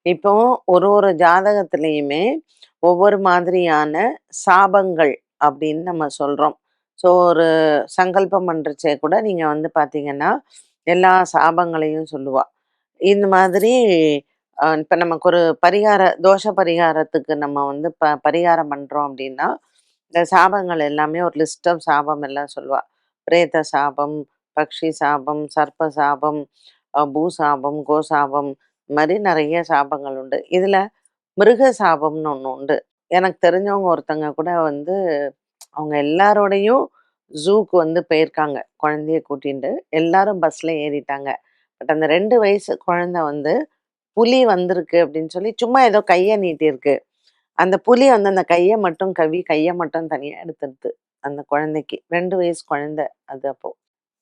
இப்போ ஒரு ஒரு ஜாதகத்திலயுமே ஒவ்வொரு மாதிரியான சாபங்கள் அப்படின்னு நம்ம சொல்றோம். ஸோ ஒரு சங்கல்பம் பண்றச்சே கூட நீங்க வந்து பார்த்தீங்கன்னா, எல்லா சாபங்களையும் சொல்லுவா. இந்த மாதிரி இப்ப நமக்கு ஒரு தோஷ பரிகாரத்துக்கு நம்ம வந்து பரிகாரம் பண்றோம் அப்படின்னா, இந்த சாபங்கள் எல்லாமே ஒரு லிஸ்ட் ஆஃப் சாபம் எல்லாம் சொல்லுவா. பிரேத சாபம், பக்ஷி சாபம், சர்ப்ப சாபம், பூ சாபம், கோ சாபம் இது மாரி நெறைய சாபங்கள் உண்டு. இதுல மிருக சாபம்னு ஒண்ணு உண்டு. எனக்கு தெரிஞ்சவங்க ஒருத்தங்க கூட வந்து அவங்க எல்லாரோடையும் ஜூக்கு வந்து போயிருக்காங்க. குழந்தைய கூட்டின்டு. எல்லாரும் பஸ்ல ஏறிட்டாங்க. பட் அந்த 2 வயசு குழந்தை வந்து, புலி வந்திருக்கு அப்படின்னு சொல்லி சும்மா ஏதோ கைய நீட்டியிருக்கு. அந்த புலி வந்து அந்த கைய மட்டும் கவ்வி, கைய மட்டும் தனியா எடுத்துடுது. அந்த குழந்தைக்கு. 2 வயசு குழந்தை அது அப்போ.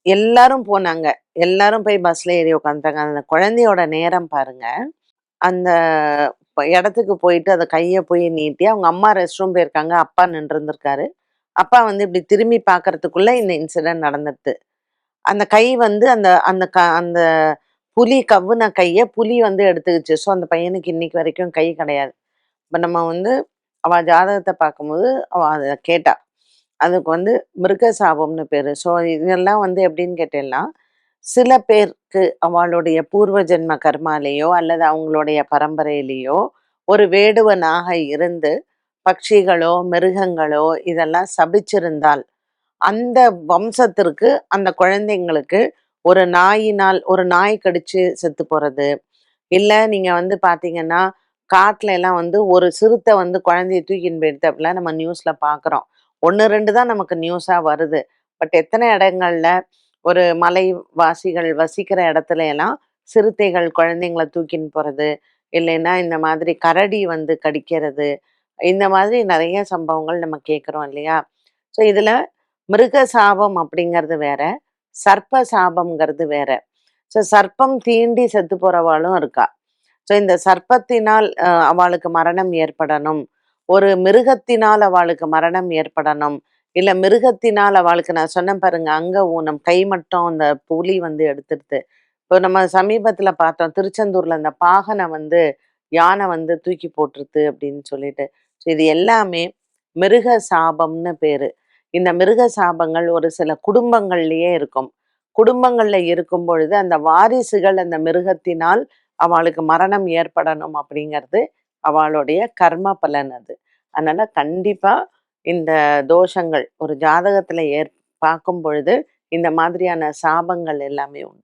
எல்லாரும் போனாங்க. எல்லாரும் போய் பஸ்ல ஏறி உட்காந்துட்டாங்க. அந்த குழந்தையோட நேரம் பாருங்க. அந்த இடத்துக்கு போயிட்டு அத கைய போய் நீட்டி, அவங்க அம்மா ரெஸ்ட் ரூம் போயிருக்காங்க. அப்பா நின்றுருந்திருக்காரு. அப்பா வந்து இப்டி திரும்பி பார்க்கறதுக்குள்ள இந்த இன்சிடென்ட் நடந்துருது. அந்த கை வந்து அந்த அந்த அந்த புலி கவ்வுன கைய புலி வந்து எடுத்துக்கிச்சு. ஸோ, அந்த பையனுக்கு இன்னைக்கு வரைக்கும் கை கிடையாது. இப்ப நம்ம வந்து அவ ஜாதகத்த பார்க்கும்போது, அவ அத கேட்டா. அதுக்கு வந்து மிருக சாபம்னு பேரு. ஸோ, இதெல்லாம் வந்து எப்படின்னு கேட்டீங்கன்னா, சில பேருக்கு அவளுடைய பூர்வ ஜென்ம கர்மாலயோ, அல்லது அவங்களுடைய பரம்பரையிலயோ, ஒரு வேடுவனாக இருந்து, பட்சிகளோ, மிருகங்களோ இதெல்லாம் சபிச்சிருந்தால், அந்த வம்சத்திற்கு, அந்த குழந்தைங்களுக்கு ஒரு நாய் கடிச்சு செத்து போறது, இல்ல நீங்க வந்து பார்த்தீங்கன்னா, காட்டுல எல்லாம் வந்து ஒரு சிறுத்தை வந்து குழந்தைய தூக்கின்னு போயிடுது அப்படிலாம் நம்ம நியூஸ்ல பார்க்குறோம். 1, 2 தான் நமக்கு நியூஸா வருது. பட் எத்தனை இடங்கள்ல ஒரு மலைவாசிகள் வசிக்கிற இடத்துல எல்லாம் சிறுத்தைகள் குழந்தைங்கள தூக்கின்னு போறது, இல்லைன்னா இந்த மாதிரி கரடி வந்து கடிக்கிறது, இந்த மாதிரி நெறைய சம்பவங்கள் நம்ம கேட்குறோம் இல்லையா? ஸோ இதுல மிருக சாபம் அப்படிங்கிறது வேற, சர்ப்ப சாபம்ங்கிறது வேற. ஸோ சர்ப்பம் தீண்டி செத்து போறவாளும் இருக்கா. ஸோ இந்த சர்ப்பத்தினால் அவாளுக்கு மரணம் ஏற்படணும். ஒரு மிருகத்தினால் அவாளுக்கு மரணம் ஏற்படணும். இல்ல மிருகத்தினால் அவாளுக்கு நான் சொன்னேன் பாருங்க, அங்க ஊனம். கை மட்டும் அந்த புலி வந்து எடுத்துடுது. இப்போ நம்ம சமீபத்தில பார்த்தோம். திருச்செந்தூர்ல அந்த பாகன வந்து யானை வந்து தூக்கி போட்டுருது அப்படின்னு சொல்லிட்டு. ஸோ இது எல்லாமே மிருக சாபம்னு பேரு. இந்த மிருக சாபங்கள் ஒரு சில குடும்பங்கள்லயே இருக்கும். குடும்பங்கள்ல இருக்கும் பொழுது அந்த வாரிசுகள் அந்த மிருகத்தினால் அவளுக்கு மரணம் ஏற்படணும் அப்படிங்கிறது அவளுடைய கர்ம பலன் அது. அதனால கண்டிப்பா இந்த தோஷங்கள் ஒரு ஜாதகத்துல பார்க்கும் பொழுது இந்த மாதிரியான சாபங்கள் எல்லாமே உண்டு.